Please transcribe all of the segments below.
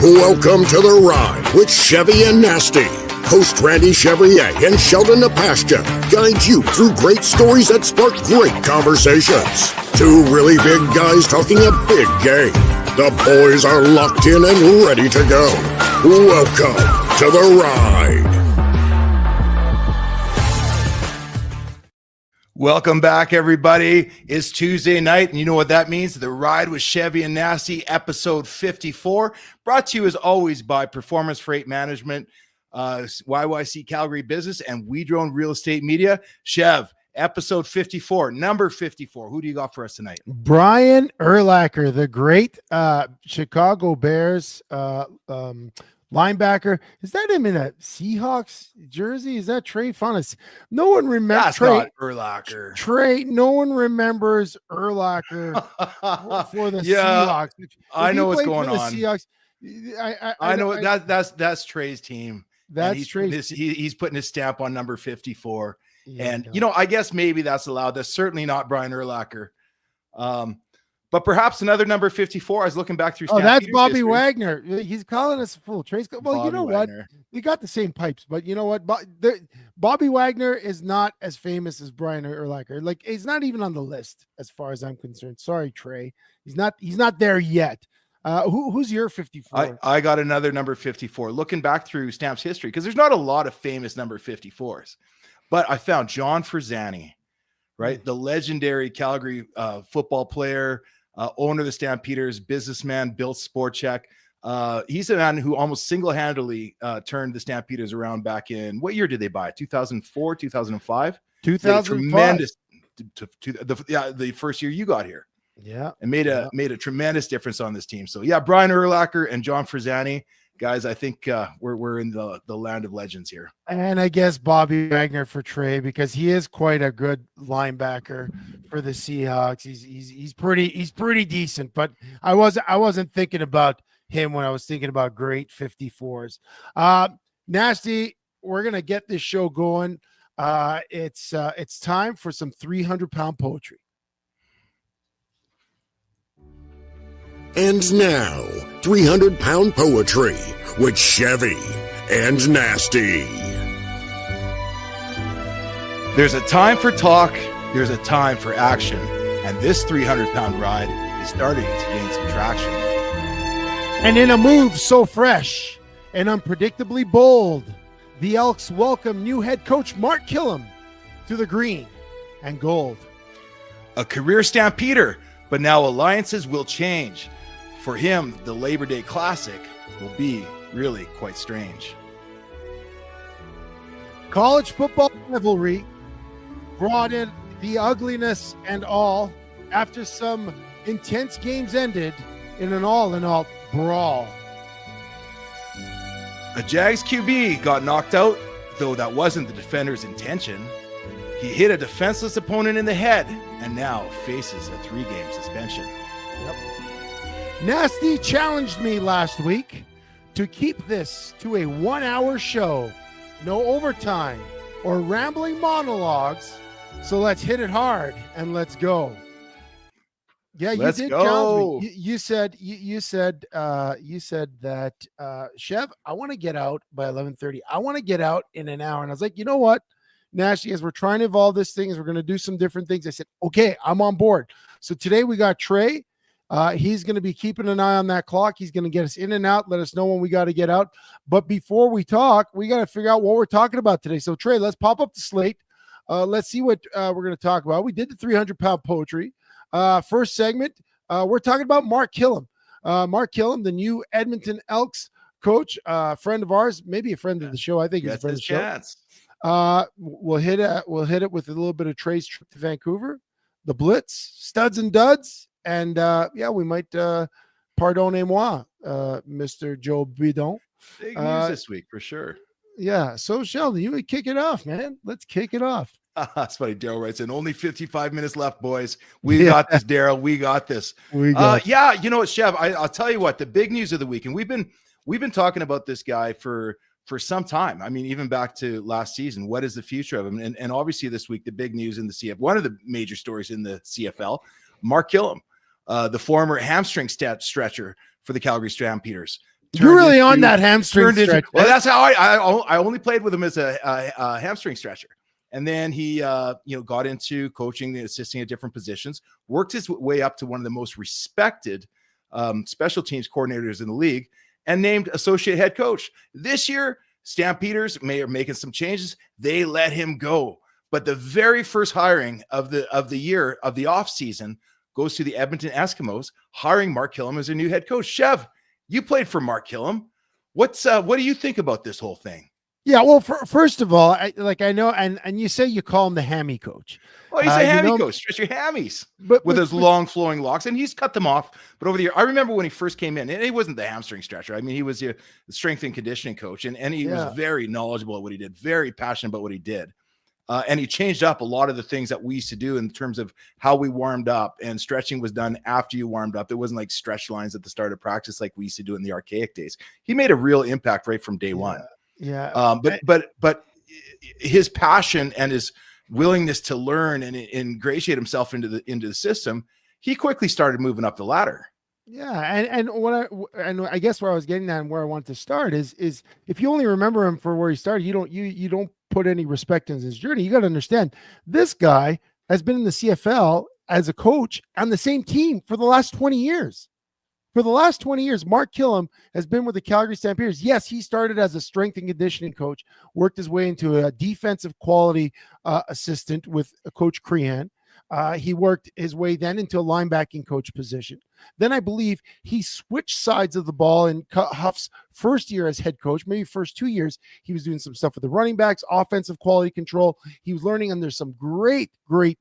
Welcome to The Ride with Chevy and Nasty. Host Randy Chevrier and Sheldon Napastia guide you through great stories that spark great conversations. Two really big guys talking a big game. The boys are locked in and ready to go. Welcome to The Ride. Welcome back, everybody. It's Tuesday night, and you know what that means. The Ride with Chevy and Nasty, episode 54, brought to you as always by Performance Freight Management, YYC Calgary Business, and We Drone Real Estate Media. Chev, episode 54, number 54. Who do you got for us tonight? Brian Urlacher, the great Chicago Bears linebacker. Is that him in a Seahawks jersey? Is that Trey Funes? No one remembers. That's not Urlacher. Trey, no one remembers Urlacher for the Seahawks. I know what's going on. Seahawks, I know that's Trey's team. That's Trey's. He's putting his stamp on number 54. Yeah, and I guess maybe that's allowed. That's certainly not Brian Urlacher. But perhaps another number 54. I was looking back through. That's Bobby history. Wagner. He's calling us a fool. Well, Bobby, you know Wagner. what? We got the same pipes, but you know what? Bobby Wagner is not as famous as Brian Urlacher. Like, he's not even on the list as far as I'm concerned. Sorry, Trey. He's not there yet. Who's your 54? I got another number 54. Looking back through Stamp's history, because there's not a lot of famous number 54s, but I found John Frazani, right? The legendary Calgary football player. Owner of the Stampeders, businessman, built Sport Check. He's a man who almost single-handedly turned the Stampeders around back in, what year did they buy it? 2004, 2005? 2005. Tremendous the first year you got here. Yeah. And made a tremendous difference on this team. So yeah, Brian Urlacher and John Frazani, guys, I think we're in the land of legends here. And I guess Bobby Wagner for Trey, because he is quite a good linebacker for the Seahawks. He's pretty decent, but I wasn't thinking about him when I was thinking about great 54s. Nasty, we're gonna get this show going. It's time for some 300-pound poetry. And now, 300-pound poetry with Chevy and Nasty. There's a time for talk, there's a time for action, and this 300-pound ride is starting to gain some traction. And in a move so fresh and unpredictably bold, the Elks welcome new head coach Mark Kilam to the green and gold. A career Stampeder, but now alliances will change. For him, the Labor Day Classic will be really quite strange. College football rivalry brought in the ugliness and all after some intense games ended in an all-in-all brawl. A Jags QB got knocked out, though that wasn't the defender's intention. He hit a defenseless opponent in the head and now faces a 3-game suspension. Yep. Nasty challenged me last week to keep this to a 1-hour show. No overtime or rambling monologues. So let's hit it hard and let's go. Yeah, let's you did go. challenge me. You said that Chev, I want to get out by 11:30. I want to get out in an hour. And I was like, you know what, Nasty, as we're trying to evolve this thing, as we're going to do some different things, I said, okay, I'm on board. So today we got Trey. He's going to be keeping an eye on that clock. He's going to get us in and out, let us know when we got to get out. But before we talk, we got to figure out what we're talking about today. So, Trey, let's pop up the slate. Let's see what we're going to talk about. We did the 300-pound poetry. First segment, we're talking about Mark Kilam. Mark Kilam, the new Edmonton Elks coach, friend of ours, maybe a friend of the show. I think he's a friend of the show. We'll hit it with a little bit of Trey's trip to Vancouver, the Blitz, studs and duds. And we might pardonnez-moi, Mr. Joe Bidon. Big news this week for sure. Yeah. So Sheldon, you would kick it off, man. Let's kick it off. That's funny. Daryl writes in, only 55 minutes left, boys. We got this, Daryl. We got this. You know what, Chev? I'll tell you what. The big news of the week, and we've been talking about this guy for some time. I mean, even back to last season. What is the future of him? And obviously this week, the big news in the CFL, one of the major stories in the CFL, Mark Kilam, the former hamstring stretcher for the Calgary Stampeders, You're really on that hamstring stretch. Well, that's how I only played with him as a hamstring stretcher. And then he, got into coaching and assisting at different positions, worked his way up to one of the most respected special teams coordinators in the league, and named associate head coach. This year, Stampeders are making some changes. They let him go. But the very first hiring of the year of the off season goes to the Edmonton Eskimos, hiring Mark Kilam as their new head coach. Chev, you played for Mark Kilam. What do you think about this whole thing? Yeah, well, first of all, I know, and you say you call him the hammy coach. Well, he's a hammy coach. Stretch your hammies with his long flowing locks, and he's cut them off. But over the year, I remember when he first came in, and he wasn't the hamstring stretcher. I mean, he was the strength and conditioning coach, and he was very knowledgeable at what he did, very passionate about what he did. And he changed up a lot of the things that we used to do in terms of how we warmed up, and stretching was done after you warmed up. It wasn't like stretch lines at the start of practice like we used to do in the archaic days. He made a real impact right from day one. Yeah. But his passion and his willingness to learn and ingratiate himself into the system, he quickly started moving up the ladder. Yeah, and I guess where I was getting at and where I want to start is if you only remember him for where he started, you don't put any respect in his journey. You got to understand, this guy has been in the CFL as a coach on the same team for the last 20 years. For the last 20 years, Mark Kilam has been with the Calgary Stampeders. Yes, he started as a strength and conditioning coach, worked his way into a defensive quality assistant with Coach Crehan. He worked his way then into a linebacking coach position. Then I believe he switched sides of the ball in Huff's first year as head coach, maybe first 2 years. He was doing some stuff with the running backs, offensive quality control. He was learning under some great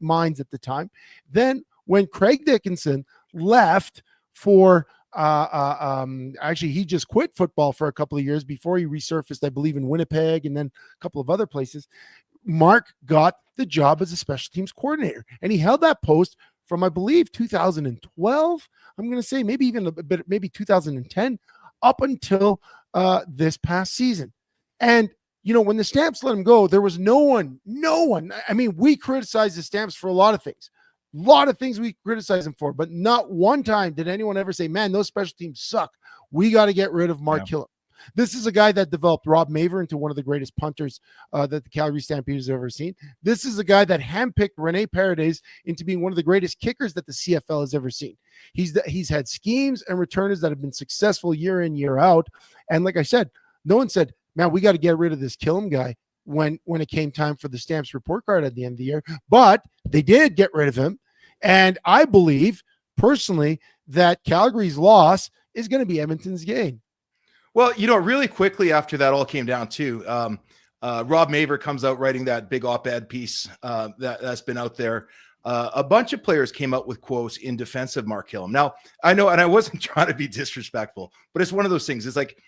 minds at the time. Then when Craig Dickinson left for actually he just quit football for a couple of years before he resurfaced, I believe, in Winnipeg and then a couple of other places. Mark got the job as a special teams coordinator, and he held that post from, I believe, 2012. I'm going to say maybe even a bit, maybe 2010 up until this past season. And, when the Stamps let him go, there was no one. I mean, we criticized the Stamps for a lot of things. A lot of things we criticize him for, but not one time did anyone ever say, man, those special teams suck. We got to get rid of Mark Kilam. This is a guy that developed Rob Maver into one of the greatest punters that the Calgary Stampeders have ever seen. This is a guy that handpicked Rene Paredes into being one of the greatest kickers that the CFL has ever seen. He's had schemes and returners that have been successful year in, year out. And like I said, no one said, man, we got to get rid of this Kilam guy when it came time for the Stamps report card at the end of the year. But they did get rid of him. And I believe personally that Calgary's loss is going to be Edmonton's gain. Well, really quickly after that all came down too, Rob Maver comes out writing that big op-ed piece that's been out there. A bunch of players came out with quotes in defense of Mark Kilam. Now, I know, and I wasn't trying to be disrespectful, but it's one of those things. It's like,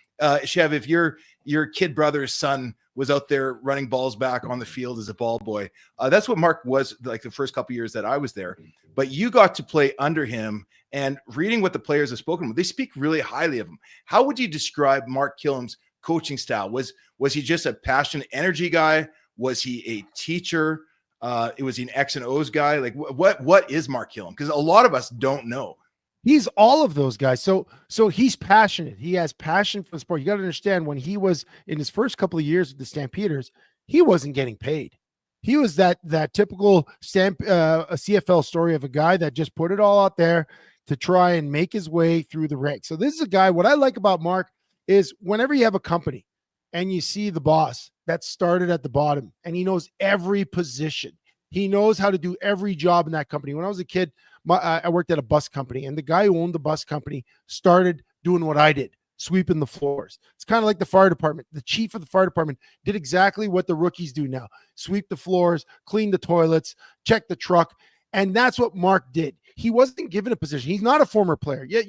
Chev, if your kid brother's son was out there running balls back on the field as a ball boy, that's what Mark was like the first couple of years that I was there. But you got to play under him, and reading what the players have spoken about, they speak really highly of him. How would you describe Mark Kilam's coaching style? Was he just a passionate energy guy? Was he a teacher? Was he an X and O's guy? Like what is Mark Kilam? Because a lot of us don't know. He's all of those guys. So he's passionate. He has passion for the sport. You got to understand, when he was in his first couple of years with the Stampeders, he wasn't getting paid. He was that typical a CFL story of a guy that just put it all out there to try and make his way through the ranks. So this is a guy, what I like about Mark is whenever you have a company and you see the boss that started at the bottom and he knows every position, he knows how to do every job in that company. When I was a kid, I worked at a bus company, and the guy who owned the bus company started doing what I did, sweeping the floors. It's kind of like the fire department. The chief of the fire department did exactly what the rookies do now: sweep the floors, clean the toilets, check the truck. And that's what Mark did. He wasn't given a position. He's not a former player. Yeah,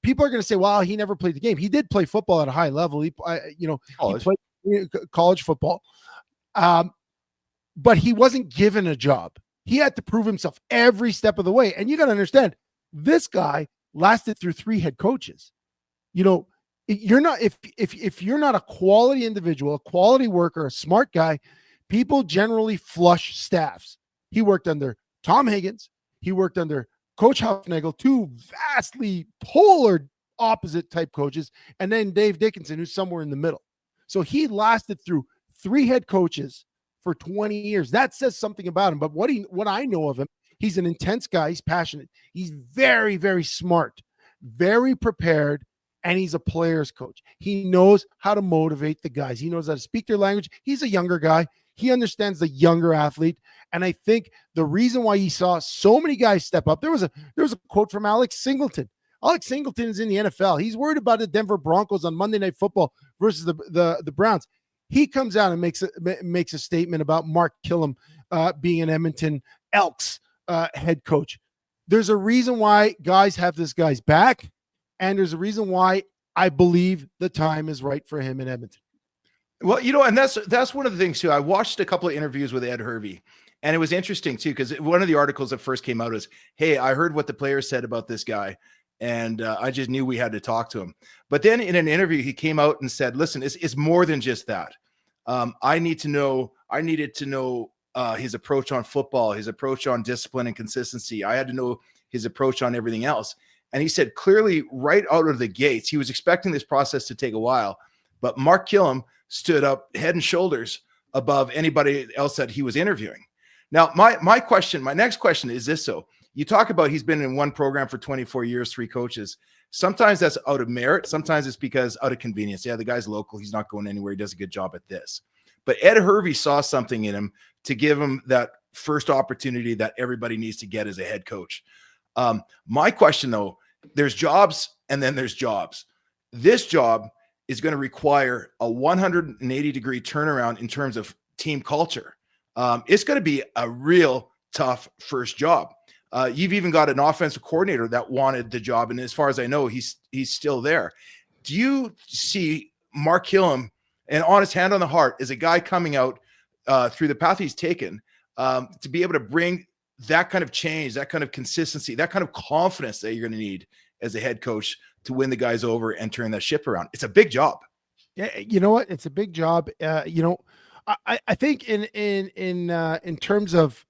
people are going to say, well, he never played the game. He did play football at a high level. He played college football. But he wasn't given a job. He had to prove himself every step of the way. And you got to understand, this guy lasted through 3 head coaches. You're not, if you're not a quality individual, a quality worker, a smart guy, people generally flush staffs. He worked under Tom Higgins. He worked under Coach Huffnagel, 2 vastly polar opposite type coaches, and then Dave Dickinson, who's somewhere in the middle. So he lasted through 3 head coaches for 20 years. That says something about him. But what I know of him, he's an intense guy. He's passionate. He's very, very smart, very prepared, and he's a player's coach. He knows how to motivate the guys. He knows how to speak their language. He's a younger guy. He understands the younger athlete. And I think the reason why he saw so many guys step up, there was a quote from Alex Singleton. Alex Singleton is in the NFL. He's worried about the Denver Broncos on Monday Night Football versus the Browns. He comes out and makes a statement about Mark Kilam being an Edmonton Elks head coach. There's a reason why guys have this guy's back, and there's a reason why I believe the time is right for him in Edmonton. Well, and that's one of the things too. I watched a couple of interviews with Ed Hervey, and it was interesting too, because one of the articles that first came out is, hey, I heard what the players said about this guy, and I just knew we had to talk to him. But then in an interview, he came out and said, listen, it's more than just that. I needed to know his approach on football, his approach on discipline and consistency. I had to know his approach on everything else. And he said clearly right out of the gates, he was expecting this process to take a while, but Mark Kilam stood up head and shoulders above anybody else that he was interviewing. Now, my next question is this. So you talk about he's been in one program for 24 years, 3 coaches. Sometimes that's out of merit. Sometimes it's because out of convenience. Yeah, the guy's local. He's not going anywhere. He does a good job at this. But Ed Hervey saw something in him to give him that first opportunity that everybody needs to get as a head coach. My question, though, there's jobs and then there's jobs. This job is going to require a 180-degree turnaround in terms of team culture. It's going to be a real tough first job. You've even got an offensive coordinator that wanted the job, and as far as I know, he's still there. Do you see Mark Kilam, and on his hand on the heart, is a guy coming out through the path he's taken to be able to bring that kind of change, that kind of consistency, that kind of confidence that you're going to need as a head coach to win the guys over and turn that ship around? It's a big job. Yeah, you know what? It's a big job. I think in terms of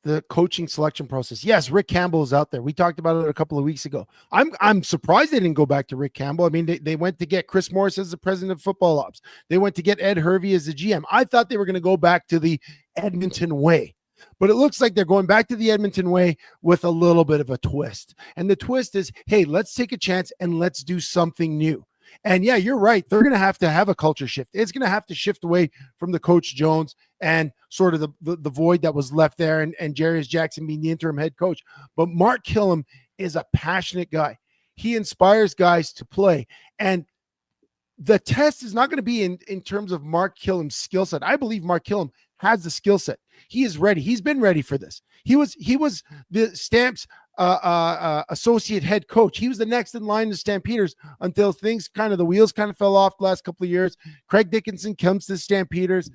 the coaching selection process, yes, Rick Campbell is out there. We talked about it a couple of weeks ago. I'm surprised they didn't go back to Rick Campbell. I mean, they went to get Chris Morris as the president of football ops. They went to get Ed Hervey as the GM. I thought they were going to go back to the Edmonton way. But it looks like they're going back to the Edmonton way with a little bit of a twist. And the twist is, hey, let's take a chance and let's do something new. And yeah, you're right. They're going to have a culture shift. It's going to have to shift away from the Coach Jones and sort of the void that was left there and Jarius Jackson being the interim head coach. But Mark Kilam is a passionate guy. He inspires guys to play. And the test is not going to be in terms of Mark Kilam's skill set. I believe Mark Kilam has the skill set. He is ready. He's been ready for this. He was the Stamps associate head coach. He was the next in line to Stampeders until the wheels kind of fell off the last couple of years. Craig Dickinson comes to Stampeders.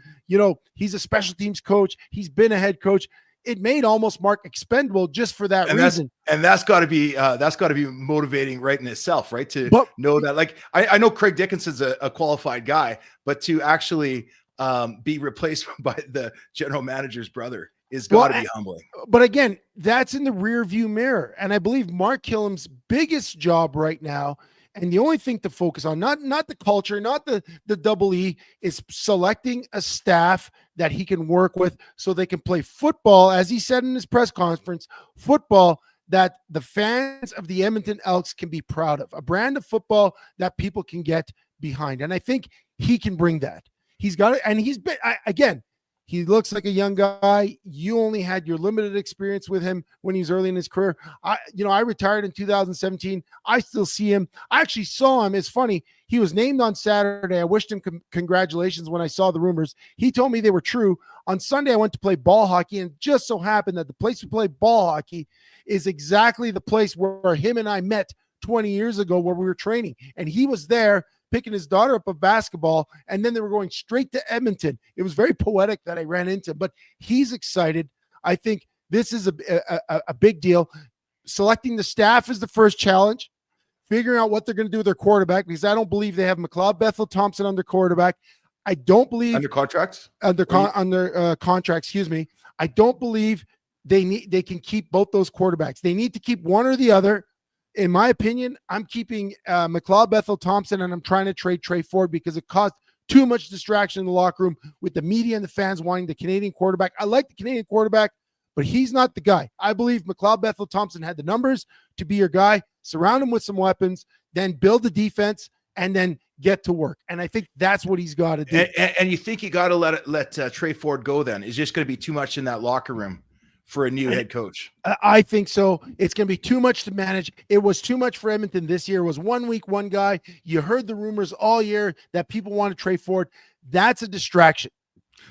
He's a special teams coach. He's been a head coach. It made almost Mark expendable just for that reason. That's got to be motivating right in itself, right? To know that, like, I know Craig Dickinson's a qualified guy, but to actually be replaced by the general manager's brother is got to be humbling. But again, that's in the rear view mirror. And I believe Mark Kilam's biggest job right now, and the only thing to focus on, not the culture, not the double E, is selecting a staff that he can work with so they can play football, as he said in his press conference, football that the fans of the Edmonton Elks can be proud of, a brand of football that people can get behind. And I think he can bring that. He's got it. And he's been, again, he looks like a young guy. You only had your limited experience with him when he was early in his career. I retired in 2017. I still see him. I actually saw him. It's funny. He was named on Saturday. I wished him congratulations when I saw the rumors. He told me they were true. On Sunday, I went to play ball hockey, and it just so happened that the place we play ball hockey is exactly the place where him and I met 20 years ago where we were training. And he was there picking his daughter up of basketball, and then they were going straight to Edmonton. It was very poetic that I ran into, but he's excited. I think this is a big deal. Selecting the staff is the first challenge. Figuring out what they're going to do with their quarterback, because I don't believe they have McLeod Bethel Thompson under quarterback. I don't believe under contracts. Under contract, excuse me. I don't believe they can keep both those quarterbacks. They need to keep one or the other. in my opinion, I'm keeping McLeod Bethel-Thompson, and I'm trying to trade Trey Ford because it caused too much distraction in the locker room with the media and the fans wanting the Canadian quarterback. I like the Canadian quarterback, but he's not the guy. I believe McLeod Bethel-Thompson had the numbers to be your guy. Surround him with some weapons, then build the defense, and then get to work. And I think that's what he's got to do. And you think you got to let Trey Ford go then? Is just going to be too much in that locker room for a new head coach? I think so. It's going to be too much to manage. It was too much for Edmonton this year. It was 1 week, one guy. You heard the rumors all year that people want to trade Ford. That's a distraction.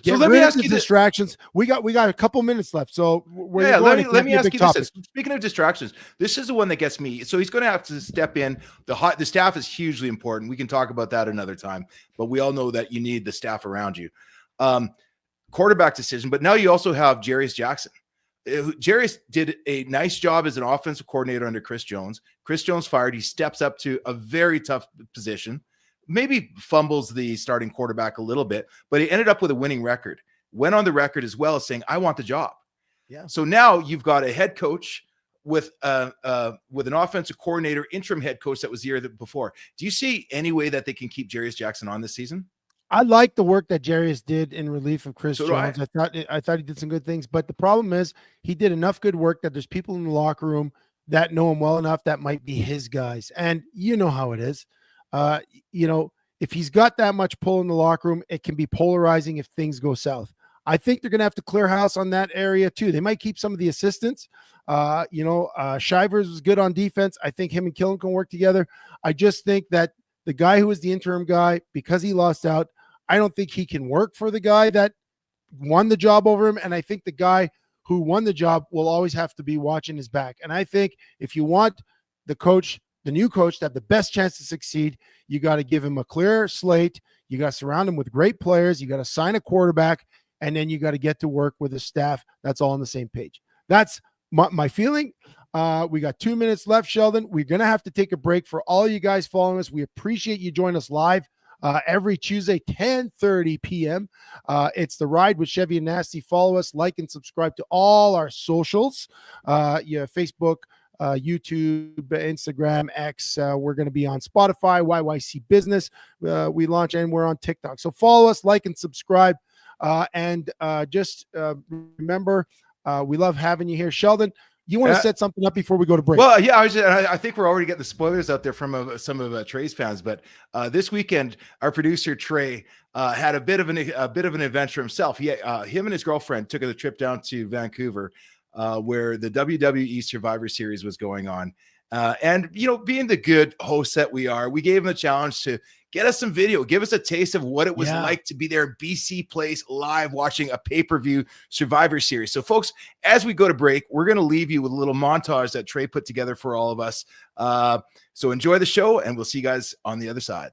So let me ask you distractions. We got a couple minutes left. So let me ask you this. Speaking of distractions, this is the one that gets me. So he's going to have to step in. The staff is hugely important. We can talk about that another time, but we all know that you need the staff around you. Quarterback decision, but now you also have Jarius Jackson. Jarius did a nice job as an offensive coordinator under Chris Jones. Chris Jones fired. He steps up to a very tough position. Maybe fumbles the starting quarterback a little bit, but he ended up with a winning record. Went on the record as well as saying, "I want the job." Yeah. So now you've got a head coach with an offensive coordinator, interim head coach that was the year before. Do you see any way that they can keep Jarius Jackson on this season? I like the work that Jarius did in relief of Chris Jones. I thought he did some good things, but the problem is he did enough good work that there's people in the locker room that know him well enough that might be his guys. And you know how it is. If he's got that much pull in the locker room, it can be polarizing if things go south. I think they're going to have to clear house on that area too. They might keep some of the assistants. Shivers was good on defense. I think him and Kilam can work together. I just think that the guy who was the interim guy, because he lost out, I don't think he can work for the guy that won the job over him. And I think the guy who won the job will always have to be watching his back. And I think if you want the new coach to have the best chance to succeed, you got to give him a clear slate. You got to surround him with great players. You got to sign a quarterback, and then you got to get to work with a staff that's all on the same page. That's my feeling. We got 2 minutes left, Sheldon. We're going to have to take a break. For all you guys following us, we appreciate you joining us live every Tuesday, 10:30 p.m. It's The Ride with Chevy and Nasty. Follow us, like, and subscribe to all our socials. Facebook, YouTube, Instagram, X. We're going to be on Spotify, YYC Business. We launch, and we're on TikTok. So follow us, like, and subscribe. And just remember, we love having you here. Sheldon, you want to set something up before we go to break? Well, yeah, I think we're already getting the spoilers out there from some of Trey's fans. But this weekend, our producer Trey had a bit of an adventure himself. Him and his girlfriend took a trip down to Vancouver, where the WWE Survivor Series was going on. And being the good hosts that we are, we gave him a challenge to get us some video, give us a taste of what it was like to be there in BC Place live watching a pay-per-view Survivor Series. So folks, as we go to break, we're going to leave you with a little montage that Trey put together for all of us. So enjoy the show, and we'll see you guys on the other side.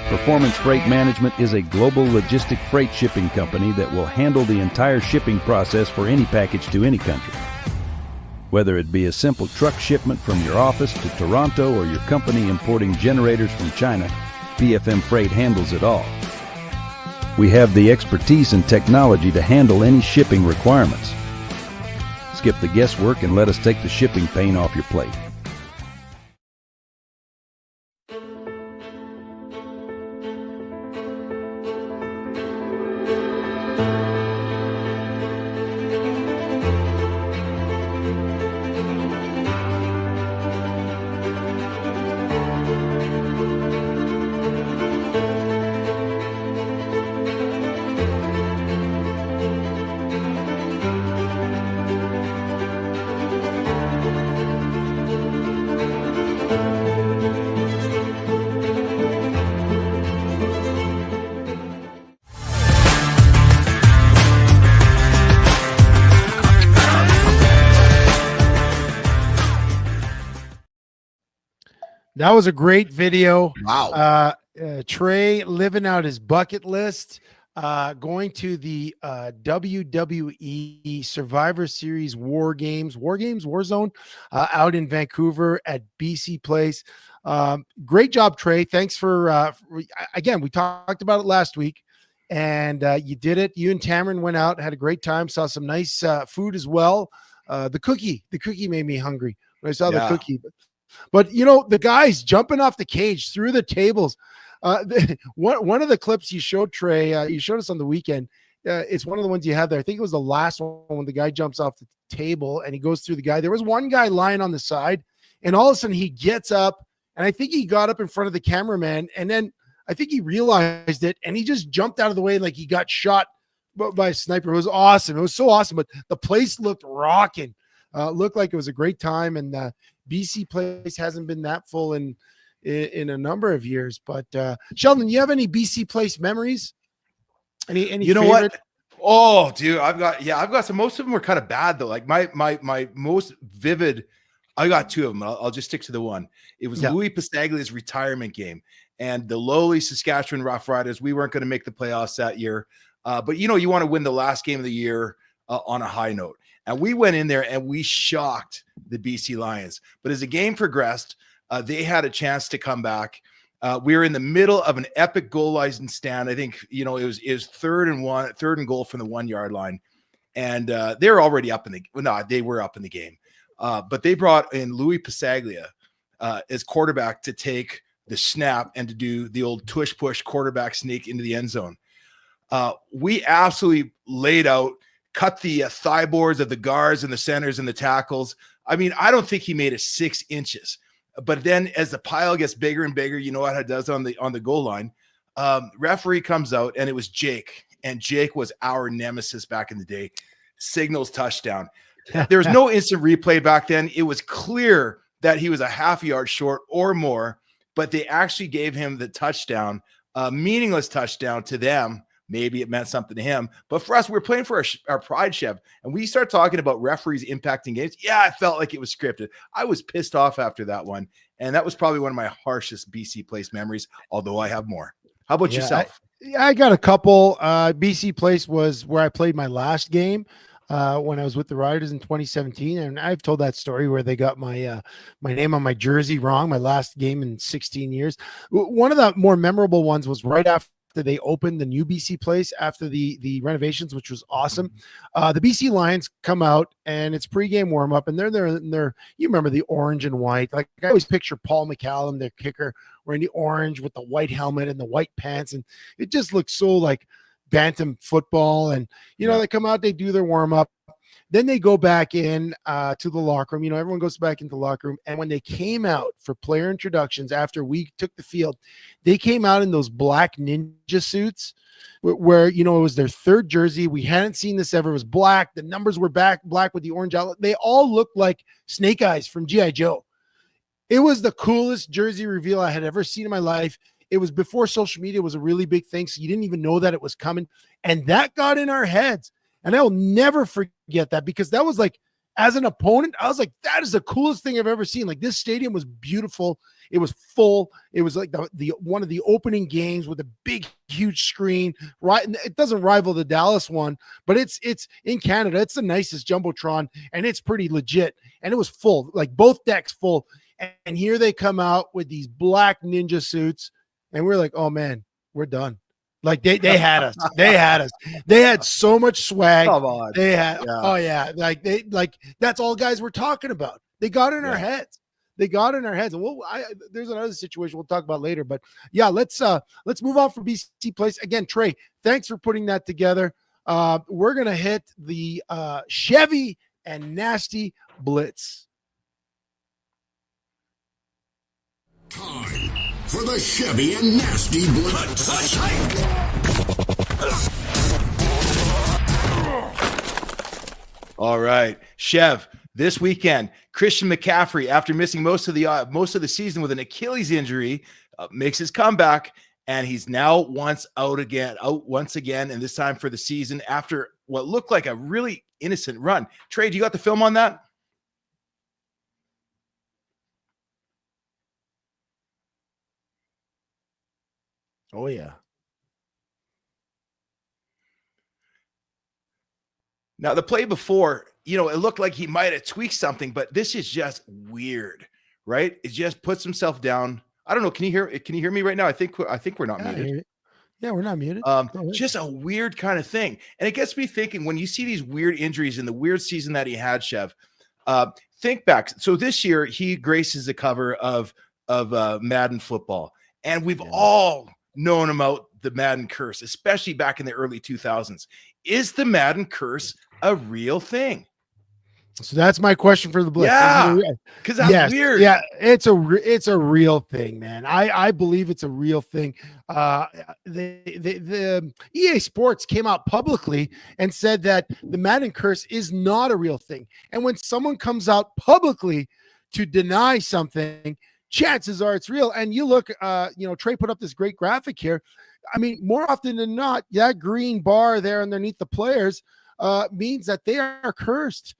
Performance Freight Management is a global logistic freight shipping company that will handle the entire shipping process for any package to any country. Whether it be a simple truck shipment from your office to Toronto or your company importing generators from China, PFM Freight handles it all. We have the expertise and technology to handle any shipping requirements. Skip the guesswork and let us take the shipping pain off your plate. That was a great video. Wow. Trey living out his bucket list, going to the WWE Survivor Series Warzone out in Vancouver at BC Place. Great job, Trey. Thanks for again, we talked about it last week, and you did it. You and Tamron went out, had a great time, saw some nice food as well. The cookie made me hungry when I saw the cookie. But you know, the guys jumping off the cage through the tables. One of the clips you showed, Trey, you showed us on the weekend. It's one of the ones you had there. I think it was the last one when the guy jumps off the table and he goes through the guy. There was one guy lying on the side, and all of a sudden he gets up, and I think he got up in front of the cameraman, and then I think he realized it, and he just jumped out of the way like he got shot by a sniper. It was awesome. It was so awesome, but the place looked rocking. Looked like it was a great time, and BC Place hasn't been that full in a number of years. But Sheldon, you have any BC Place memories? Any you know favorite? what? Oh, dude, I've got some. Most of them were kind of bad though. Like my most vivid, I got two of them. I'll just stick to the one. It was Louis Pasaglia's retirement game, and the lowly Saskatchewan Rough Riders. We weren't going to make the playoffs that year, but you know, you want to win the last game of the year on a high note. And we went in there and we shocked the BC Lions. But as the game progressed, they had a chance to come back. We were in the middle of an epic goal line stand. I think, you know, it was third and goal from the 1 yard line. And they were already up in they were up in the game. But they brought in Louis Pasaglia as quarterback to take the snap and to do the old tush push quarterback sneak into the end zone. We absolutely laid out, cut the thigh boards of the guards and the centers and the tackles. I mean, I don't think he made it 6 inches. But then as the pile gets bigger and bigger, you know what it does on the goal line. Referee comes out, and it was Jake. And Jake was our nemesis back in the day. Signals touchdown. There was no instant replay back then. It was clear that he was a half yard short or more, but they actually gave him the touchdown, meaningless touchdown to them. Maybe it meant something to him, but for us, we're playing for our pride, Chev. And we start talking about referees impacting games. Yeah, I felt like it was scripted. I was pissed off after that one. And that was probably one of my harshest BC Place memories, although I have more. How about yourself? I got a couple. BC Place was where I played my last game when I was with the Riders in 2017. And I've told that story where they got my name on my jersey wrong, my last game in 16 years. One of the more memorable ones was right after they opened the new BC Place after the renovations, which was awesome. The BC Lions come out, and it's pregame warm up, and they're there. And you remember the orange and white. Like I always picture Paul McCallum, their kicker, wearing the orange with the white helmet and the white pants, and it just looks so like bantam football. And you know, they come out, they do their warm up. Then they go back in to the locker room. You know, everyone goes back into the locker room. And when they came out for player introductions after we took the field, they came out in those black ninja suits where, you know, it was their third jersey. We hadn't seen this ever. It was black. The numbers were black with the orange outlet. They all looked like Snake Eyes from G.I. Joe. It was the coolest jersey reveal I had ever seen in my life. It was before social media was a really big thing, so you didn't even know that it was coming. And that got in our heads. And I will never forget that, because that was like as an opponent, I was like, that is the coolest thing I've ever seen. Like, this stadium was beautiful. It was full. It was like the one of the opening games with a big, huge screen. Right, it doesn't rival the Dallas one, but it's in Canada. It's the nicest jumbotron, and it's pretty legit. And it was full, like both decks full. And here they come out with these black ninja suits, and we're like, oh man, we're done. Like they had us. They had us. They had so much swag. Come on. They had, oh yeah, like that's all guys were talking about. They got in our heads. They got in our heads. And there's another situation we'll talk about later. But yeah, let's move on from BC Place. Again, Trey, thanks for putting that together. We're gonna hit the Chevy and Nasty Blitz. Time for the Chevy and Nasty Blitz. All right, Chev. This weekend, Christian McCaffrey, after missing most of the season with an Achilles injury, makes his comeback, and he's now out once again, and this time for the season after what looked like a really innocent run. Trey, you got the film on that? Oh yeah. Now, the play before, it looked like he might have tweaked something, but this is just weird, right? It just puts himself down. I don't know. Can you hear me right now? I think we're not muted. Yeah, we're not muted. Just a weird kind of thing. And it gets me thinking, when you see these weird injuries in the weird season that he had, Chev, think back. So this year he graces the cover of Madden football. And we've all known about the Madden Curse, especially back in the early 2000s. Is the Madden Curse a real thing? So that's my question for the Blitz. Yeah, because that's weird. Yeah, it's a real thing, man. I believe it's a real thing. The EA Sports came out publicly and said that the Madden Curse is not a real thing. And when someone comes out publicly to deny something, chances are it's real. And you look, Trey put up this great graphic here. I mean, more often than not, that green bar there underneath the players means that they are cursed.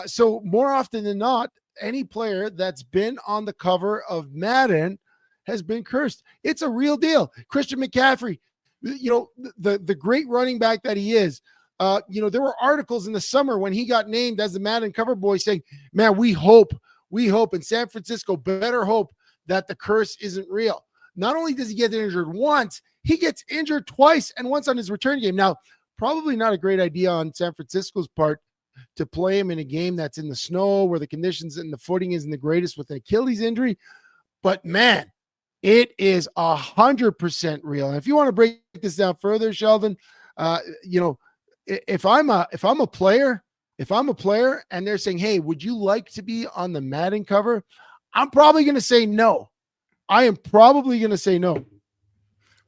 So more often than not, any player that's been on the cover of Madden has been cursed. It's a real deal. Christian McCaffrey, the great running back that he is, there were articles in the summer when he got named as the Madden cover boy saying, man, we hope in San Francisco better hope that the curse isn't real. Not only does he get injured once, he gets injured twice, and once on his return game. Now, probably not a great idea on San Francisco's part to play him in a game that's in the snow where the conditions and the footing isn't the greatest with an Achilles injury. But man, it is 100% real. And if you want to break this down further, Sheldon, if I'm a player and they're saying, hey, would you like to be on the Madden cover? I'm probably going to say no. I am probably going to say no.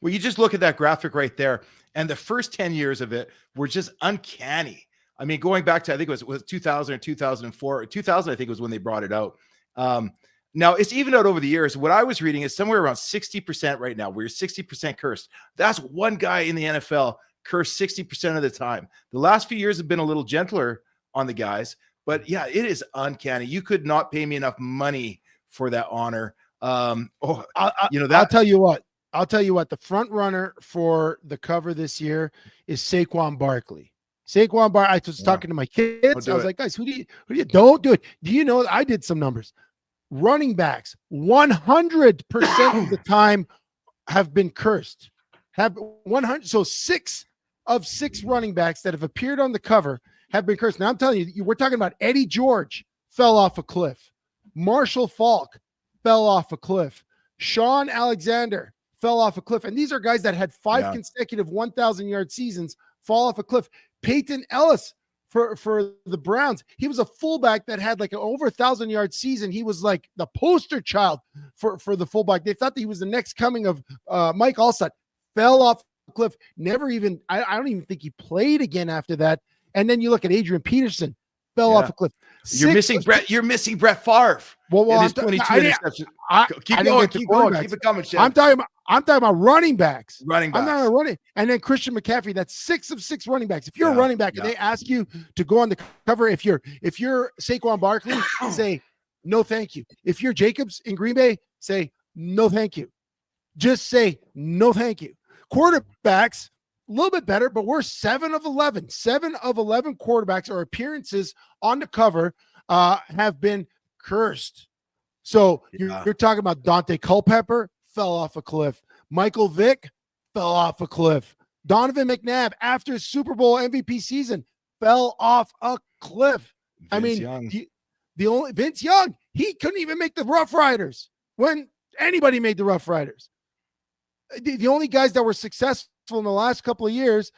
Well, you just look at that graphic right there, and the first 10 years of it were just uncanny. I mean, going back to, I think it was 2000 or 2004, 2000, I think was when they brought it out. Now it's even out over the years. What I was reading is somewhere around 60% right now. We're 60% cursed. That's one guy in the NFL cursed 60% of the time. The last few years have been a little gentler on the guys, but yeah, it is uncanny. You could not pay me enough money for that honor. I'll tell you what, the front runner for the cover this year is Saquon Barkley. I was talking to my kids. I was like, guys, who do you don't do it? Do you know, I did some numbers. Running backs 100% of the time have been cursed. Have 100. So 6 of 6 running backs that have appeared on the cover have been cursed. Now I'm telling you, we're talking about Eddie George fell off a cliff. Marshall Faulk fell off a cliff. Sean Alexander fell off a cliff. And these are guys that had 5 consecutive 1,000-yard seasons fall off a cliff. Peyton Ellis for the Browns. He was a fullback that had like an over 1,000-yard season. He was like the poster child for the fullback. They thought that he was the next coming of Mike Allstott. Fell off a cliff. Never even, I don't even think he played again after that. And then you look at Adrian Peterson, fell off a cliff. You're missing Brett Favre. Well, keep going. Keep it coming, Chef. I'm talking I'm talking about running backs. Running backs. I'm not running. And then Christian McCaffrey, that's 6 of 6 running backs. If you're a running back and they ask you to go on the cover, if you're Saquon Barkley, say no thank you. If you're Jacobs in Green Bay, say no thank you. Just say no thank you. Quarterbacks, a little bit better, but we're 7 of 11. 7 of 11 quarterbacks or appearances on the cover have been cursed. So you're talking about Dante Culpepper, fell off a cliff. Michael Vick fell off a cliff. Donovan McNabb, after his Super Bowl MVP season, fell off a cliff. Vince Young, he couldn't even make the Rough Riders when anybody made the Rough Riders. The only guys that were successful in the last couple of years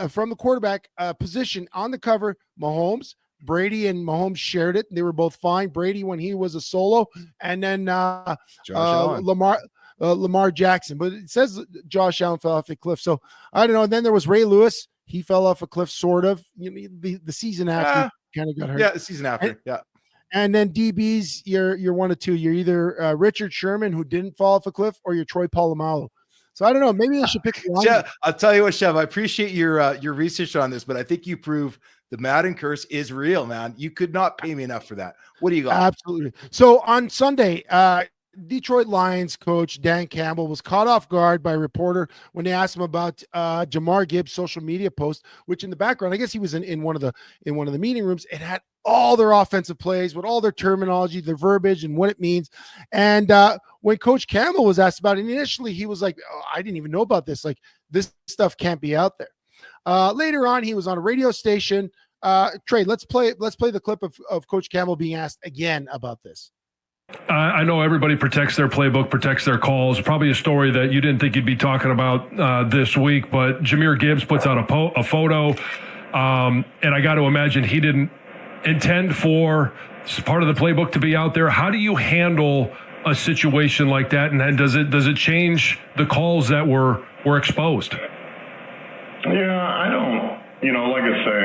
from the quarterback position on the cover, Mahomes, Brady and Mahomes shared it. They were both fine. Brady when he was a solo, and then Lamar Jackson. But it says Josh Allen fell off a cliff. So I don't know. And then there was Ray Lewis. He fell off a cliff, sort of. The season after kind of got hurt. Yeah, the season after. And then DBs, you're one of two. You're either Richard Sherman, who didn't fall off a cliff, or you're Troy Polamalu. So I don't know. Maybe I should pick one. I'll tell you what, Chev, I appreciate your research on this, but I think you prove the Madden curse is real, man. You could not pay me enough for that. What do you got? Absolutely. So on Sunday, Detroit Lions coach Dan Campbell was caught off guard by a reporter when they asked him about Jamar Gibbs' social media post, which in the background, I guess he was in one of the meeting rooms. It had all their offensive plays with all their terminology, their verbiage, and what it means. And when Coach Campbell was asked about it, initially he was like, "Oh, I didn't even know about this. Like, this stuff can't be out there." Later on, he was on a radio station. Trey, let's play the clip of Coach Campbell being asked again about this. I know everybody protects their playbook, protects their calls. Probably a story that you didn't think you'd be talking about this week, but Jahmyr Gibbs puts out a photo, and I got to imagine he didn't intend for part of the playbook to be out there. How do you handle a situation like that, and then does it change the calls that were exposed? Yeah, I don't. Like I say,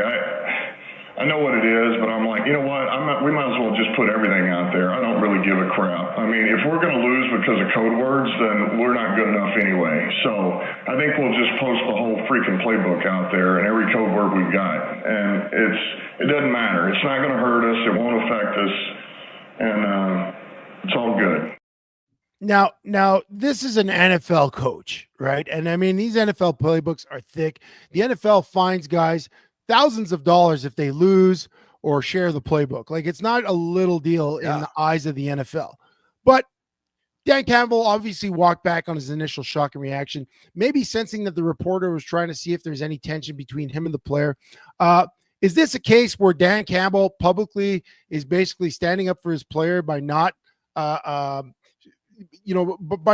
I know what it is, but I'm like, you know what? We might as well just put everything out there. I don't really give a crap. I mean, if we're going to lose because of code words, then we're not good enough anyway. So I think we'll just post the whole freaking playbook out there and every code word we've got. And it doesn't matter. It's not going to hurt us. It won't affect us. And it's all good. Now, this is an NFL coach, right? And I mean, these NFL playbooks are thick. The NFL fines guys thousands of dollars if they lose or share the playbook. Like, it's not a little deal in the eyes of the NFL. But Dan Campbell obviously walked back on his initial shock and reaction, maybe sensing that the reporter was trying to see if there's any tension between him and the player. Is this a case where Dan Campbell publicly is basically standing up for his player by not by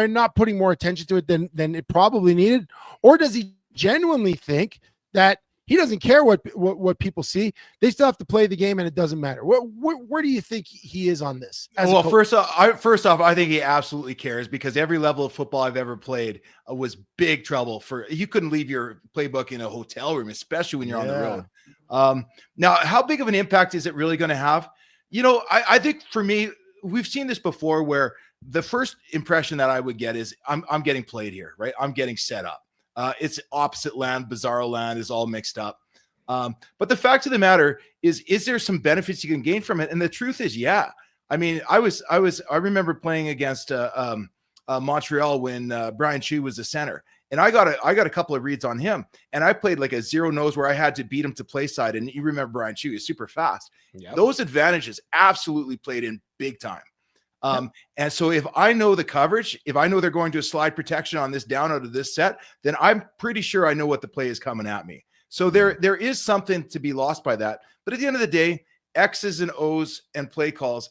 not putting more attention to it than it probably needed? Or does he genuinely think that he doesn't care what people see? They still have to play the game, and it doesn't matter. Where do you think he is on this? Well, first off, I think he absolutely cares, because every level of football I've ever played was big trouble. You couldn't leave your playbook in a hotel room, especially when you're on the road. Now, how big of an impact is it really going to have? I think for me, we've seen this before, where the first impression that I would get is I'm getting played here, right? I'm getting set up. It's opposite land, bizarro land is all mixed up. But the fact of the matter is there some benefits you can gain from it? And the truth is, yeah. I mean, I remember playing against Montreal when Brian Chew was the center, and I got a couple of reads on him, and I played like a zero nose where I had to beat him to play side. And you remember Brian Chew is super fast. Yep. Those advantages absolutely played in big time. And so if I know the coverage, if I know they're going to a slide protection on this down out of this set, then I'm pretty sure I know what the play is coming at me. So there is something to be lost by that. But at the end of the day, X's and O's and play calls,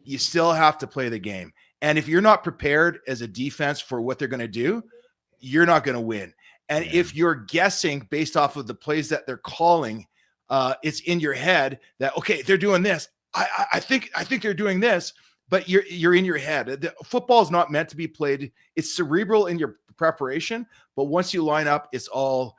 you still have to play the game. And if you're not prepared as a defense for what they're going to do, you're not going to win. And if you're guessing based off of the plays that they're calling, it's in your head that, okay, they're doing this. I think they're doing this. But you're in your head. Football is not meant to be played. It's cerebral in your preparation, but once you line up, it's all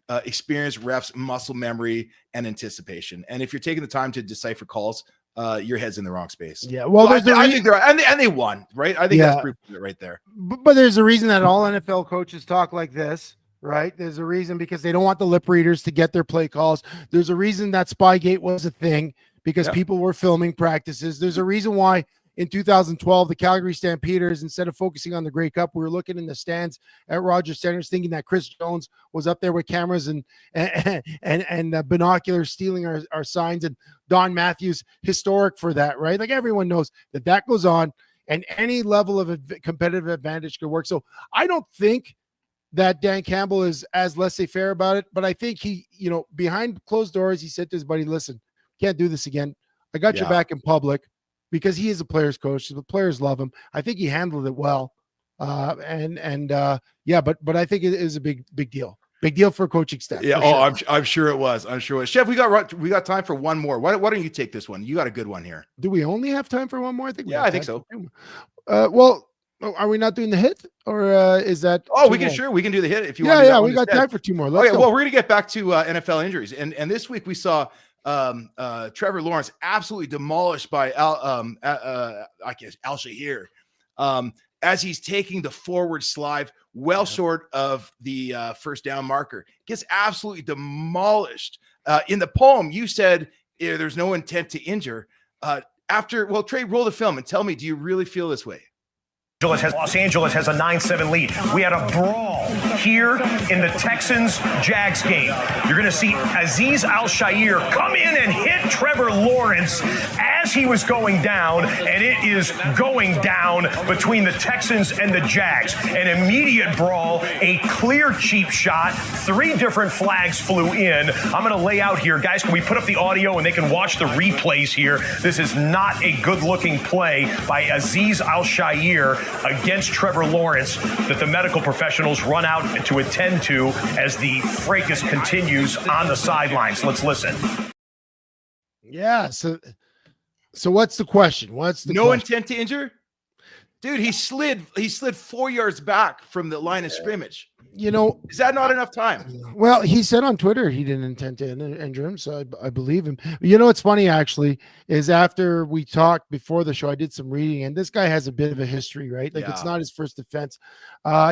experience, reps, muscle memory, and anticipation. And if you're taking the time to decipher calls, your head's in the wrong space. Yeah, well, I think they're and they won, right? I think that's proof of it right there. But there's a reason that all NFL coaches talk like this, right? There's a reason because they don't want the lip readers to get their play calls. There's a reason that Spygate was a thing because people were filming practices. There's a reason why in 2012, the Calgary Stampeders, instead of focusing on the Grey Cup, we were looking in the stands at Rogers Centre, thinking that Chris Jones was up there with cameras and binoculars stealing our signs, and Don Matthews, historic for that, right? Like everyone knows that goes on, and any level of competitive advantage could work. So I don't think that Dan Campbell is as laissez-faire about it, but I think he, behind closed doors, he said to his buddy, listen, can't do this again. I got your back in public. Because he is a player's coach, the players love him. I think he handled it well, but I think it is a big deal. Big deal for coaching staff. Yeah, sure. I'm sure it was. Chef, we got time for one more. Why don't you take this one? You got a good one here. Do we only have time for one more? I think so. Well, are we not doing the hit, or is that? Oh, we can do the hit if you want. Yeah, we got time for two more. Let's go. Well, we're gonna get back to NFL injuries, and this week we saw Trevor Lawrence absolutely demolished by Al Shahir as he's taking the forward slide well short of the first down marker. Gets absolutely demolished. In the poem, you said there's no intent to injure. Trey, roll the film and tell me, do you really feel this way? Los Angeles has a 9-7 lead. We had a brawl here in the Texans-Jags game. You're going to see Azeez Al-Shaair come in and hit Trevor Lawrence as he was going down, and it is going down between the Texans and the Jags. An immediate brawl, a clear cheap shot, 3 different flags flew in. I'm going to lay out here. Guys, can we put up the audio and they can watch the replays here? This is not a good-looking play by Azeez Al-Shaair against Trevor Lawrence that the medical professionals run out to attend to as the fracas continues on the sidelines. Let's listen. Yeah. So what's the question? No intent to injure? Dude, he slid 4 yards back from the line of scrimmage. Is that not enough time? Well, he said on Twitter he didn't intend to injure him, so I believe him. What's funny actually is after we talked before the show, I did some reading, and this guy has a bit of a history, right? Like it's not his first offense.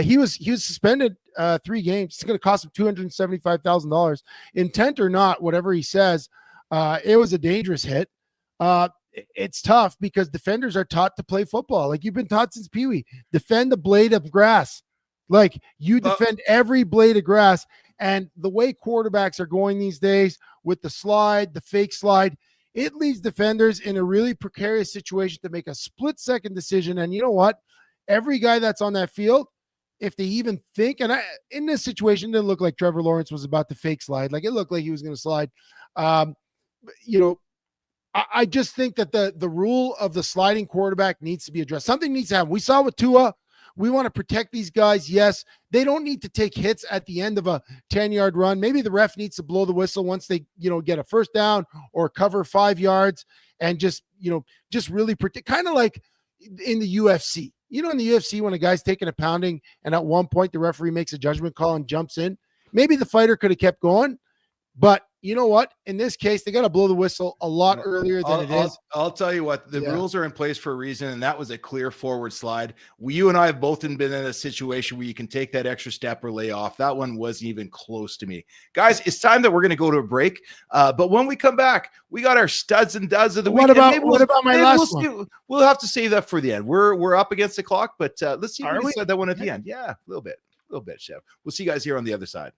He was suspended 3 games. It's going to cost him $275,000. Intent or not, whatever he says, it was a dangerous hit. It's tough because defenders are taught to play football. Like you've been taught since Pee Wee. Defend the blade of grass. Like you defend every blade of grass. And the way quarterbacks are going these days with the slide, the fake slide, it leaves defenders in a really precarious situation to make a split-second decision. And you know what? Every guy that's on that field, if they even think, and in this situation, it didn't look like Trevor Lawrence was about to fake slide. Like it looked like he was going to slide. I just think that the rule of the sliding quarterback needs to be addressed. Something needs to happen. We saw with Tua. We want to protect these guys. Yes, they don't need to take hits at the end of a 10-yard run. Maybe the ref needs to blow the whistle once they, get a first down or cover 5 yards and just really protect. Kind of like in the UFC. In the UFC when a guy's taking a pounding and at one point the referee makes a judgment call and jumps in. Maybe the fighter could have kept going, but you know what? In this case, they got to blow the whistle a lot earlier than it is. I'll tell you what, the rules are in place for a reason, and that was a clear forward slide. You and I have both been in a situation where you can take that extra step or lay off. That one wasn't even close to me. Guys, it's time that we're going to go to a break. But when we come back, we got our studs and duds of the week. What about my last one? We'll have to save that for the end. We're up against the clock, but let's see if we said that one at the end. Yeah, a little bit, Chef. We'll see you guys here on the other side.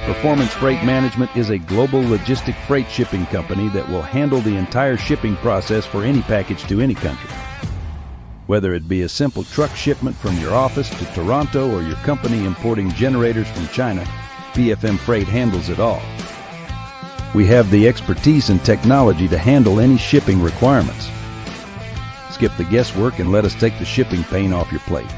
Performance Freight Management is a global logistic freight shipping company that will handle the entire shipping process for any package to any country. Whether it be a simple truck shipment from your office to Toronto or your company importing generators from China, PFM Freight handles it all. We have the expertise and technology to handle any shipping requirements. Skip the guesswork and let us take the shipping pain off your plate.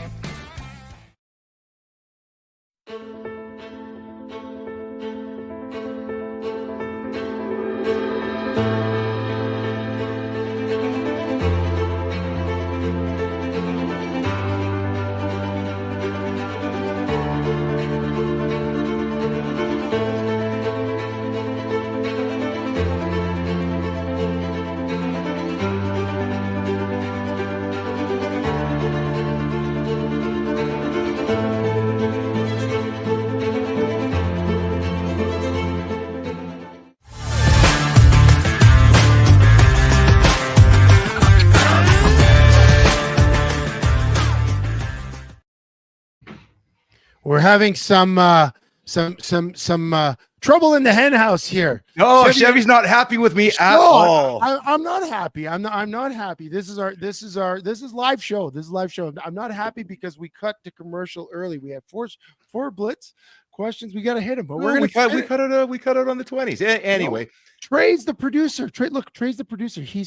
We're having some trouble in the hen house here. No, Chevy's not happy with me at all. I'm not happy. I'm not happy. This is live show. This is live show. I'm not happy because we cut to commercial early. We have four blitz questions. We got to hit them, but we cut it on the 20s. Anyway, no, Trey's the producer. Trey's the producer. He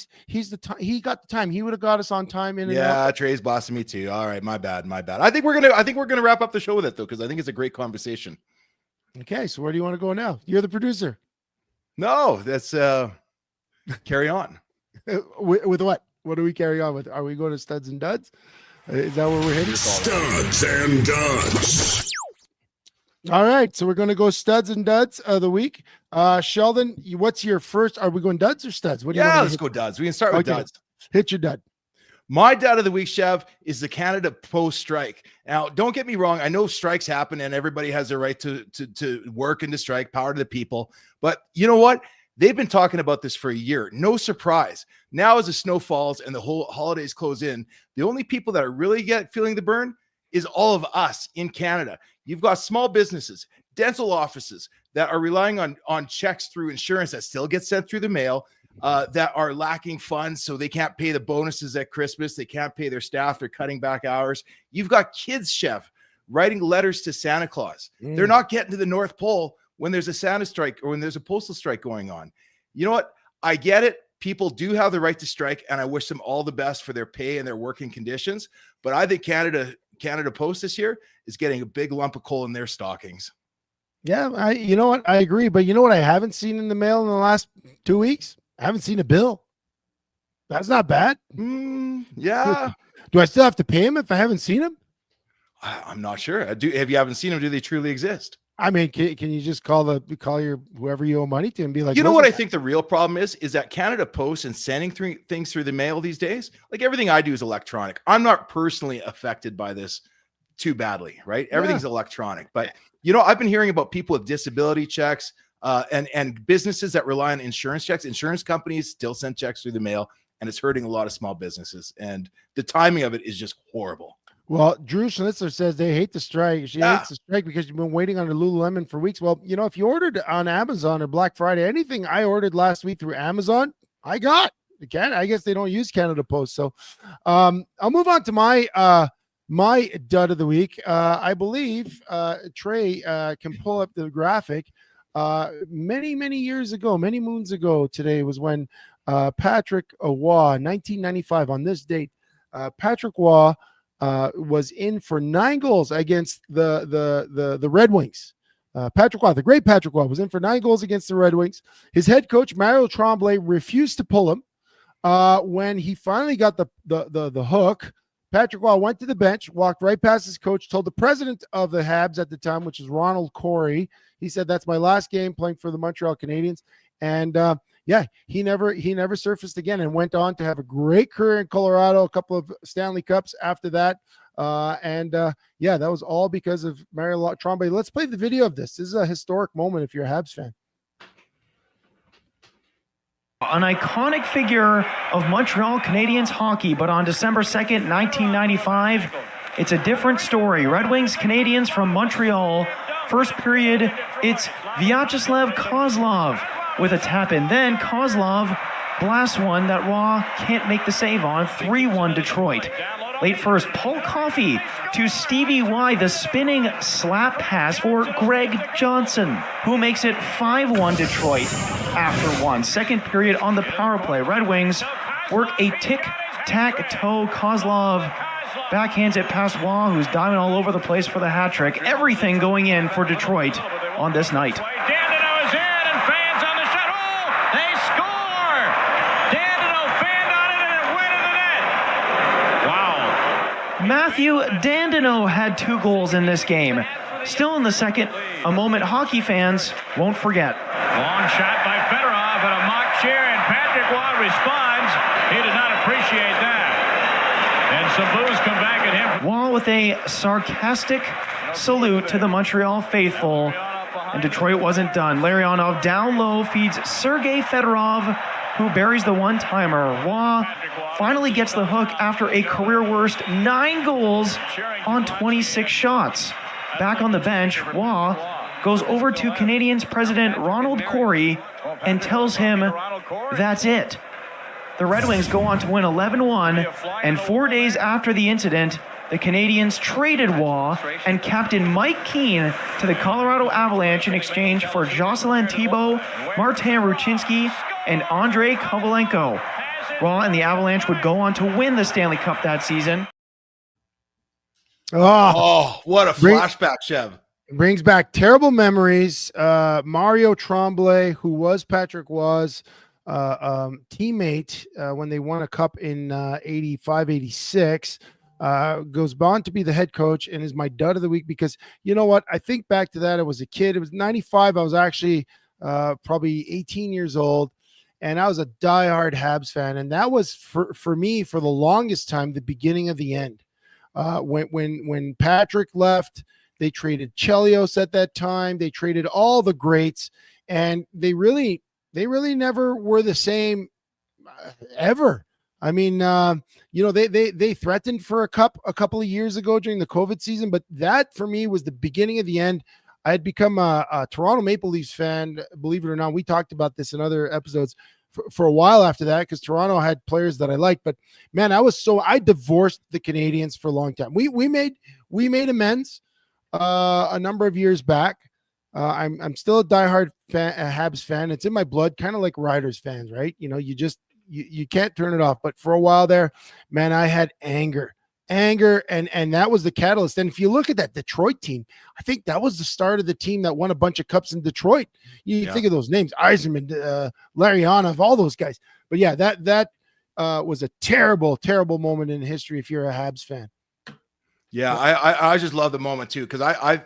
got the time. He would have got us on time in and out. Trey's bossing me too. All right, my bad. I think we're gonna wrap up the show with it though, because I think it's a great conversation. Okay, so where do you want to go now? You're the producer. No, that's carry on. With what? What do we carry on with? Are we going to studs and duds? Is that where we're heading? Studs and duds. All right, so we're going to go studs and duds of the week. Sheldon, what's your first? Are we going duds or studs? What do you want? Let's go duds. We can start with duds. Hit your dud. My dud of the week, Chev, is the Canada Post strike. Now, don't get me wrong. I know strikes happen and everybody has their right to work and to strike, power to the people. But you know what? They've been talking about this for a year. No surprise. Now, as the snow falls and the whole holidays close in, the only people that are really feeling the burn is all of us in Canada. You've got small businesses, dental offices that are relying on checks through insurance that still get sent through the mail, that are lacking funds, so they can't pay the bonuses at Christmas. They can't pay their staff. They're cutting back hours. You've got kids, Chef, writing letters to Santa Claus. They're not getting to the North Pole when there's a Santa strike or when there's a postal strike going on. You know what? I get it. People do have the right to strike, and I wish them all the best for their pay and their working conditions. But I think Canada Post this year is getting a big lump of coal in their stockings. Yeah, you know what? I agree. But you know what I haven't seen in the mail in the last 2 weeks? I haven't seen a bill. That's not bad. Yeah. Do I still have to pay him if I haven't seen him? I'm not sure. If you haven't seen them, do they truly exist? I mean, can you just call your whoever you owe money to and be like, you know what I think the real problem is that Canada Post and sending things through the mail these days, like everything I do is electronic. I'm not personally affected by this too badly, right? Everything's electronic. But, I've been hearing about people with disability checks and businesses that rely on insurance checks. Insurance companies still send checks through the mail, and it's hurting a lot of small businesses. And the timing of it is just horrible. Well, Drew Schnitzler says they hate the strike. She hates the strike because you've been waiting on a Lululemon for weeks. Well, if you ordered on Amazon or Black Friday, anything I ordered last week through Amazon, I got. I guess they don't use Canada Post. So I'll move on to my dud of the week. I believe Trey can pull up the graphic. Many moons ago today was when Patrick Waugh, 1995, on this date, Patrick Waugh was in for 9 goals against the Red Wings. Patrick Waugh, the great Patrick Waugh, was in for 9 goals against the Red Wings. His head coach, Mario Tremblay, refused to pull him. When he finally got the hook, Patrick Waugh went to the bench, walked right past his coach, told the president of the Habs at the time, which is Ronald Corey. He said, "That's my last game playing for the Montreal Canadiens." And he never surfaced again, and went on to have a great career in Colorado, a couple of Stanley Cups after that. That was all because of Mario Tremblay. Let's play the video of this. This is a historic moment if you're a Habs fan. An iconic figure of Montreal Canadiens hockey, but on December 2nd, 1995, it's a different story. Red Wings Canadiens from Montreal. First period, it's Vyacheslav Kozlov with a tap-in. Then Kozlov blasts one that Waugh can't make the save on. 3-1 Detroit. Late first, Paul Coffey to Stevie Y, the spinning slap pass for Greg Johnson, who makes it 5-1 Detroit after one. Second period on the power play. Red Wings work a tic-tac-toe. Kozlov backhands it past Waugh, who's diving all over the place for the hat trick. Everything going in for Detroit on this night. Dandino is in, and fans on the shot. Oh, they score! Dandino fanned on it, and it went in the net. Wow. Matthew Dandino had 2 goals in this game. Still in the second, a moment hockey fans won't forget. Long shot by Fedorov and a mock cheer, and Patrick Waugh responds. He did not appreciate that. And some boos come back at him. Waugh with a sarcastic salute to the Montreal faithful, and Detroit wasn't done. Larionov down low feeds Sergei Fedorov, who buries the one-timer. Waugh finally gets the hook after a career-worst 9 goals on 26 shots. back on the bench, Waugh goes over to Canadiens president Ronald Corey and tells him that's it. The Red Wings go on to win 11-1, and 4 days after the incident, the Canadiens traded Waugh and captain Mike Keane to the Colorado Avalanche in exchange for Jocelyn Thibault, Martin Ruchinski, and Andrei Kovalenko. Waugh and the Avalanche would go on to win the Stanley Cup that season. Oh, what a flashback, Chev. Brings back terrible memories. Mario Tremblay, who was Patrick Waugh's teammate when they won a cup in 85, 86, goes on to be the head coach and is my dud of the week because, you know what? I think back to that. I was a kid. It was 95. I was actually probably 18 years old, and I was a diehard Habs fan. And that was, for me, for the longest time, the beginning of the end. When Patrick left, they traded Chelios at that time. They traded all the greats, and they really never were the same ever. I mean, they threatened for a cup a couple of years ago during the COVID season, but that for me was the beginning of the end. I had become a Toronto Maple Leafs fan, believe it or not. We talked about this in other episodes for a while after that because Toronto had players that I liked. But man, I divorced the Canadiens for a long time. We made amends a number of years back. I'm still a diehard Habs fan. It's in my blood, kind of like Riders fans, right? You know, you can't turn it off. But for a while there, man, I had anger, and that was the catalyst. And if you look at that Detroit team, I think that was the start of the team that won a bunch of cups in Detroit. You think of those names, Yzerman, Larionov, all those guys. But yeah, that was a terrible, terrible moment in history if you're a Habs fan. Yeah, I just love the moment too, because I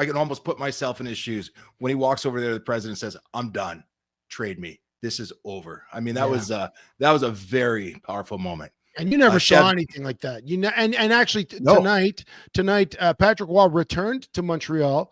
can almost put myself in his shoes when he walks over there to the president and says, "I'm done. Trade me. This is over." I mean, that was a very powerful moment. And you never saw anything like that. And actually tonight, Patrick Waugh returned to Montreal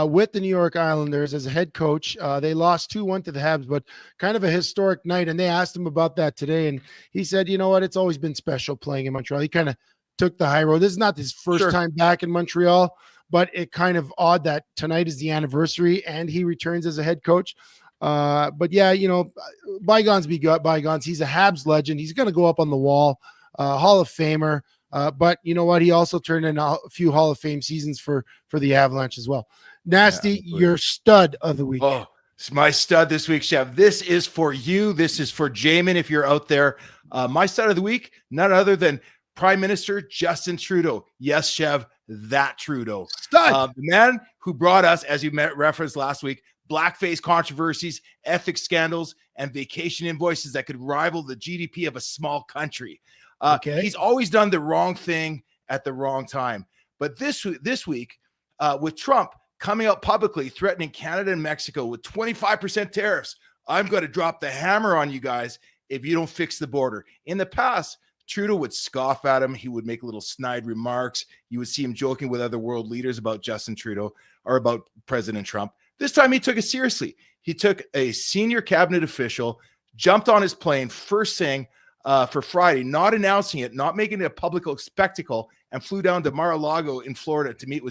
with the New York Islanders as a head coach. They lost 2-1 to the Habs, but kind of a historic night. And they asked him about that today, and he said, "You know what? It's always been special playing in Montreal." He kind of took the high road. This is not his first time back in Montreal, but it kind of odd that tonight is the anniversary and he returns as a head coach. But yeah, you know, bygones be bygones. He's a Habs legend. He's going to go up on the wall, Hall of Famer. But you know what? He also turned in a few Hall of Fame seasons for the Avalanche as well. Nasty, your stud of the week. Oh, it's my stud this week, Chev. This is for you. This is for Jamin if you're out there. My stud of the week, none other than Prime Minister Justin Trudeau. Yes, Chev, that Trudeau. The man who brought us, as you referenced last week, blackface controversies, ethics scandals, and vacation invoices that could rival the GDP of a small country. He's always done the wrong thing at the wrong time. But this week, with Trump coming out publicly threatening Canada and Mexico with 25% tariffs, I'm going to drop the hammer on you guys if you don't fix the border. In the past, Trudeau would scoff at him. He would make little snide remarks. You would see him joking with other world leaders about Justin Trudeau or about President Trump. This time he took it seriously. He took a senior cabinet official, jumped on his plane first thing for Friday, not announcing it, not making it a public spectacle, and flew down to Mar-a-Lago in Florida to meet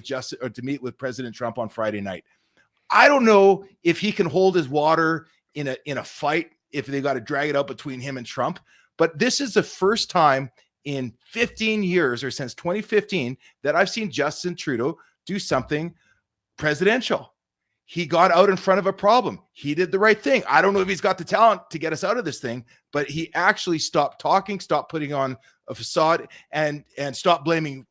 with President Trump on Friday night. I don't know if he can hold his water in a fight if they got to drag it out between him and Trump. But this is the first time in 15 years or since 2015 that I've seen Justin Trudeau do something presidential. He got out in front of a problem. He did the right thing. I don't know if he's got the talent to get us out of this thing, but he actually stopped talking, stopped putting on a facade, and stopped blaming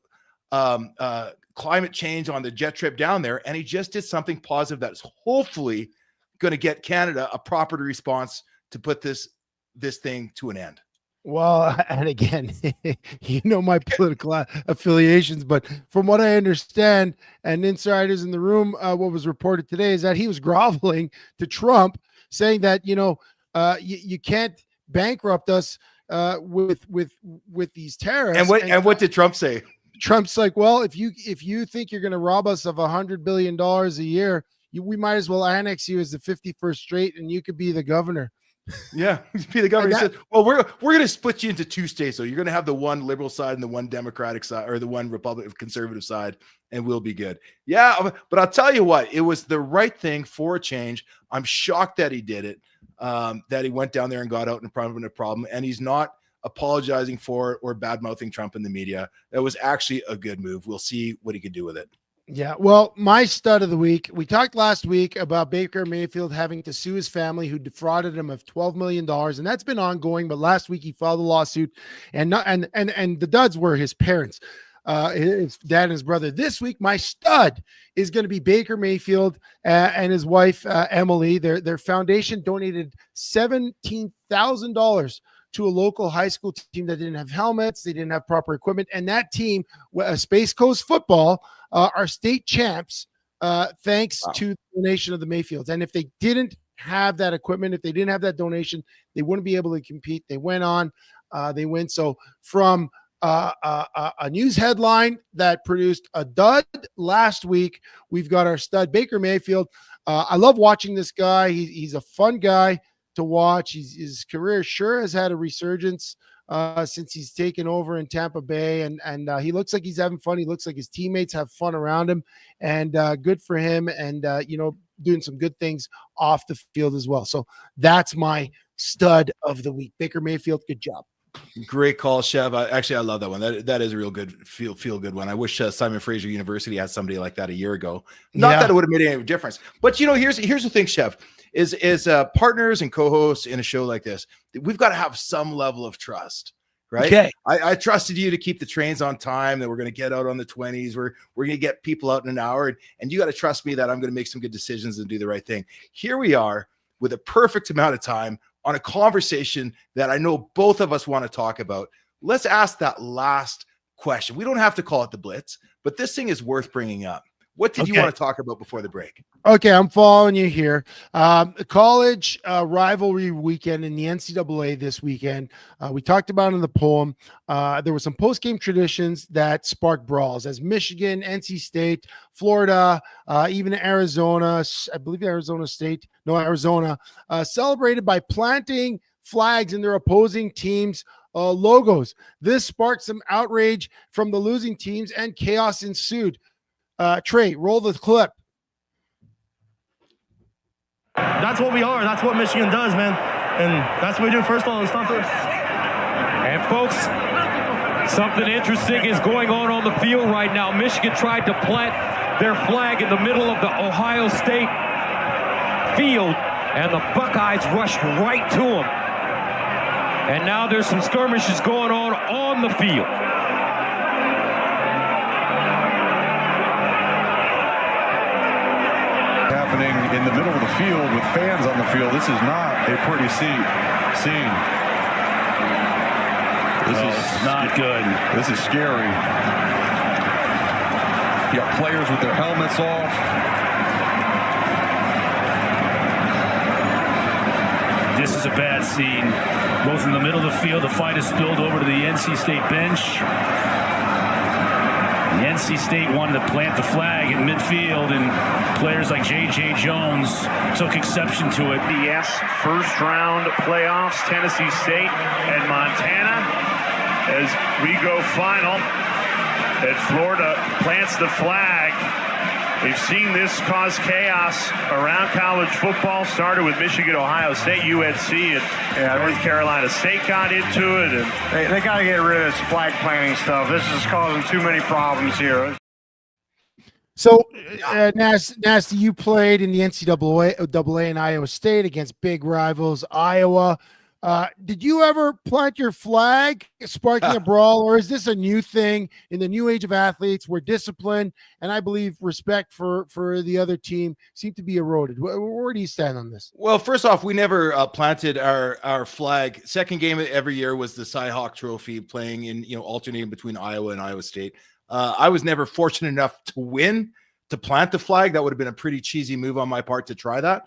climate change on the jet trip down there. And he just did something positive that is hopefully going to get Canada a proper response to put this thing to an end. Well, and again, you know my political affiliations, but from what I understand, and insiders in the room, what was reported today is that he was groveling to Trump, saying that you can't bankrupt us with these tariffs. And what did Trump say? Trump's like, well, if you think you're going to rob us of $100 billion a year, we might as well annex you as the 51st state, and you could be the governor. Yeah, be the governor. He said, "Well, we're going to split you into 2 states. So you're going to have the one liberal side and the one Democratic side, or the one Republican conservative side, and we'll be good." Yeah, but I'll tell you what, it was the right thing for a change. I'm shocked that he did it, that he went down there and got out in front of a problem, and he's not apologizing for it or bad-mouthing Trump in the media. That was actually a good move. We'll see what he could do with it. Yeah, well, my stud of the week, we talked last week about Baker Mayfield having to sue his family who defrauded him of $12 million, and that's been ongoing, but last week he filed a lawsuit, and the duds were his parents, his dad and his brother. This week, my stud is going to be Baker Mayfield and his wife, Emily. Their foundation donated $17,000 to a local high school team that didn't have helmets, they didn't have proper equipment, and that team, Space Coast Football, are state champs thanks to the donation of the Mayfields. And if they didn't have that equipment, if they didn't have that donation, they wouldn't be able to compete. They went on, they win. So from a news headline that produced a dud last week, we've got our stud, Baker Mayfield. I love watching this guy. He's a fun guy to watch. His career sure has had a resurgence since he's taken over in Tampa Bay, and he looks like he's having fun. He looks like his teammates have fun around him, and good for him, and doing some good things off the field as well. So that's my stud of the week. Baker Mayfield, good job. Great call, Chev. I love that one. That is a real good feel good one. I wish Simon Fraser University had somebody like that a year ago. Not that it would have made any difference, but here's the thing, Chev, is partners and co-hosts in a show like this, we've got to have some level of trust, right? Okay. I trusted you to keep the trains on time, that we're going to get out on the 20s. We're going to get people out in an hour, and you got to trust me that I'm going to make some good decisions and do the right thing. Here we are with a perfect amount of time on a conversation that I know both of us want to talk about. Let's ask that last question. We don't have to call it the Blitz, but this thing is worth bringing up. What did you want to talk about before the break? Okay, I'm following you here. College rivalry weekend in the NCAA this weekend. We talked about in the poem. There were some post-game traditions that sparked brawls as Michigan, NC State, Florida, even Arizona, I believe Arizona, celebrated by planting flags in their opposing teams' logos. This sparked some outrage from the losing teams and chaos ensued. Trey, roll the clip. That's what we are. That's what Michigan does, man. And that's what we do. First of all, it's not first. And folks, something interesting is going on the field right now. Michigan tried to plant their flag in the middle of the Ohio State field, and the Buckeyes rushed right to them. And now there's some skirmishes going on the field. Happening in the middle of the field with fans on the field. This is not a pretty scene. This is not good. This is scary. You got players with their helmets off. This is a bad scene. Both in the middle of the field, the fight is spilled over to the NC State bench. The NC State wanted to plant the flag in midfield, and players like J.J. Jones took exception to it. Yes, first round playoffs, Tennessee State and Montana. As we go final, as Florida plants the flag. We've seen this cause chaos around college football. Started with Michigan, Ohio State, UNC, and North Carolina State got into it. And They got to get rid of this flag planting stuff. This is causing too many problems here. So, Nasty, you played in the NCAA in Iowa State against big rivals, Iowa. Did you ever plant your flag sparking a brawl, or is this a new thing in the new age of athletes where discipline and I believe respect for the other team seem to be eroded? Where do you stand on this? Well, first off, we never planted our flag. Second game every year was the Cy Hawk Trophy, playing in, alternating between Iowa and Iowa State. I was never fortunate enough to win to plant the flag. That would have been a pretty cheesy move on my part to try that.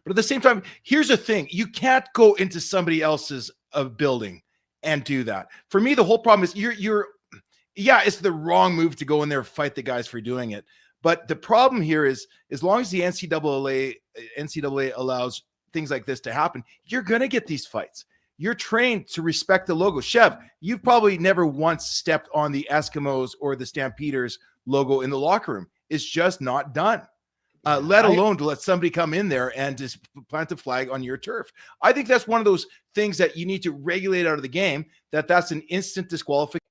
But at the same time, here's the thing. You can't go into somebody else's building and do that. For me, the whole problem is it's the wrong move to go in there and fight the guys for doing it. But the problem here is, as long as the NCAA allows things like this to happen, you're going to get these fights. You're trained to respect the logo. Chev, you've probably never once stepped on the Eskimos or the Stampeders logo in the locker room. It's just not done. Let alone to let somebody come in there and just plant a flag on your turf. I think that's one of those things that you need to regulate out of the game, that's an instant disqualification.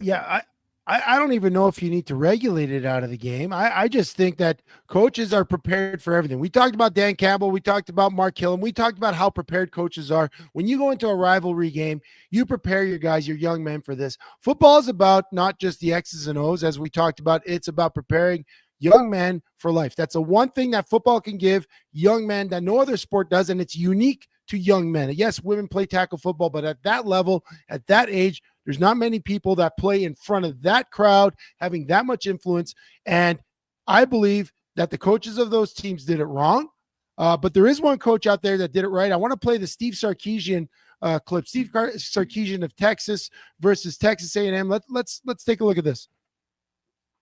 Yeah, I don't even know if you need to regulate it out of the game. I just think that coaches are prepared for everything. We talked about Dan Campbell. We talked about Mark Kilam. We talked about how prepared coaches are. When you go into a rivalry game, you prepare your guys, your young men for this. Football is about not just the X's and O's, as we talked about. It's about preparing young men for life. That's the one thing that football can give young men that no other sport does, and it's unique to young men. Yes, women play tackle football, but at that level, at that age, there's not many people that play in front of that crowd, having that much influence. And I believe that the coaches of those teams did it wrong. But there is one coach out there that did it right. I want to play the Steve Sarkisian clip. Steve Sarkisian of Texas versus Texas A&M. Let's take a look at this.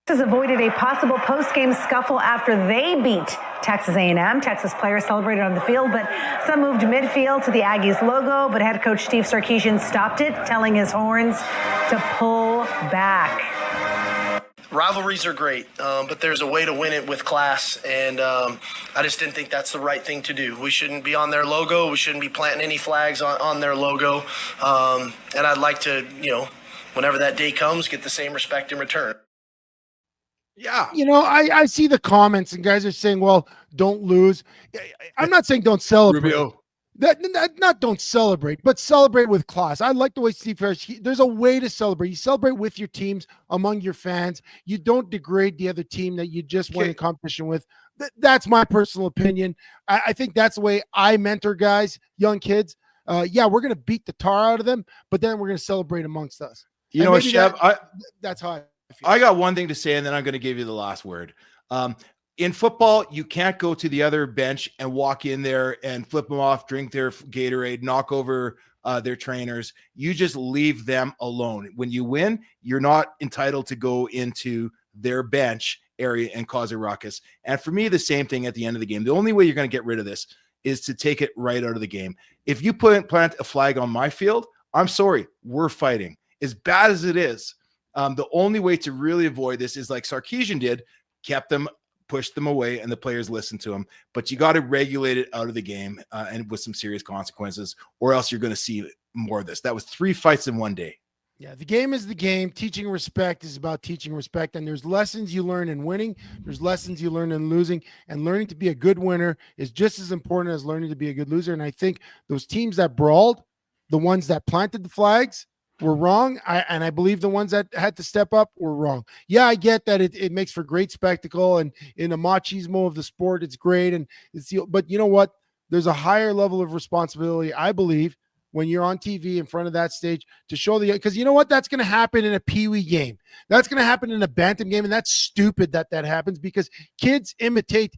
Has avoided a possible post-game scuffle after they beat Texas A&M. Texas players celebrated on the field, but some moved midfield to the Aggies logo, but head coach Steve Sarkisian stopped it, telling his horns to pull back. Rivalries are great, but there's a way to win it with class, and I just didn't think that's the right thing to do. We shouldn't be on their logo. We shouldn't be planting any flags on their logo, and I'd like to, whenever that day comes, get the same respect in return. Yeah. I see the comments and guys are saying, well, don't lose. I'm not saying don't celebrate. Rubio. Not don't celebrate, but celebrate with class. I like the way Steve Ferris, there's a way to celebrate. You celebrate with your teams, among your fans. You don't degrade the other team that you just won in competition with. That's my personal opinion. I think that's the way I mentor guys, young kids. We're going to beat the tar out of them, but then we're going to celebrate amongst us. You know what, Chev? That's how I got one thing to say, and then I'm going to give you the last word. In football, you can't go to the other bench and walk in there and flip them off, drink their Gatorade, knock over their trainers. You just leave them alone. When you win, you're not entitled to go into their bench area and cause a ruckus. And for me, the same thing at the end of the game. The only way you're going to get rid of this is to take it right out of the game. If you plant a flag on my field, I'm sorry, we're fighting. As bad as it is, the only way to really avoid this is like Sarkisian did, kept them, pushed them away, and the players listened to him. But you got to regulate it out of the game and with some serious consequences, or else you're going to see more of this. That was 3 fights in one day. Yeah, the game is the game. Teaching respect is about teaching respect. And there's lessons you learn in winning. There's lessons you learn in losing. And learning to be a good winner is just as important as learning to be a good loser. And I think those teams that brawled, the ones that planted the flags, were wrong. I believe the ones that had to step up were wrong. Yeah, I get that it makes for great spectacle, and in the machismo of the sport, it's great. But you know what? There's a higher level of responsibility, I believe, when you're on TV in front of that stage to show because you know what? That's going to happen in a peewee game. That's going to happen in a bantam game. And that's stupid that happens because kids imitate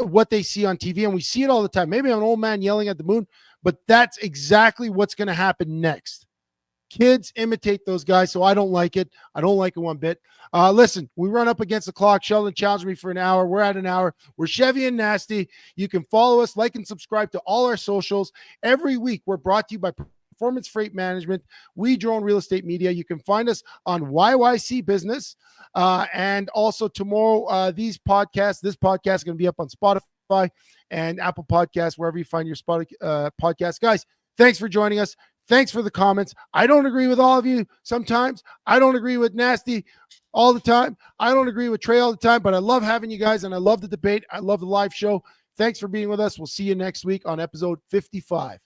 what they see on TV, and we see it all the time. Maybe I'm an old man yelling at the moon, but that's exactly what's going to happen next. Kids imitate those guys, so I don't like it. I don't like it one bit. Listen, we run up against the clock. Sheldon challenged me for an hour. We're at an hour. We're Chevy and Nasty. You can follow us, like, and subscribe to all our socials. Every week, we're brought to you by Performance Freight Management, We Drone Real Estate Media. You can find us on YYC Business. And also tomorrow, this podcast is going to be up on Spotify and Apple Podcasts, wherever you find your podcast. Guys, thanks for joining us. Thanks for the comments. I don't agree with all of you sometimes. I don't agree with Nasty all the time. I don't agree with Trey all the time, but I love having you guys, and I love the debate. I love the live show. Thanks for being with us. We'll see you next week on episode 55.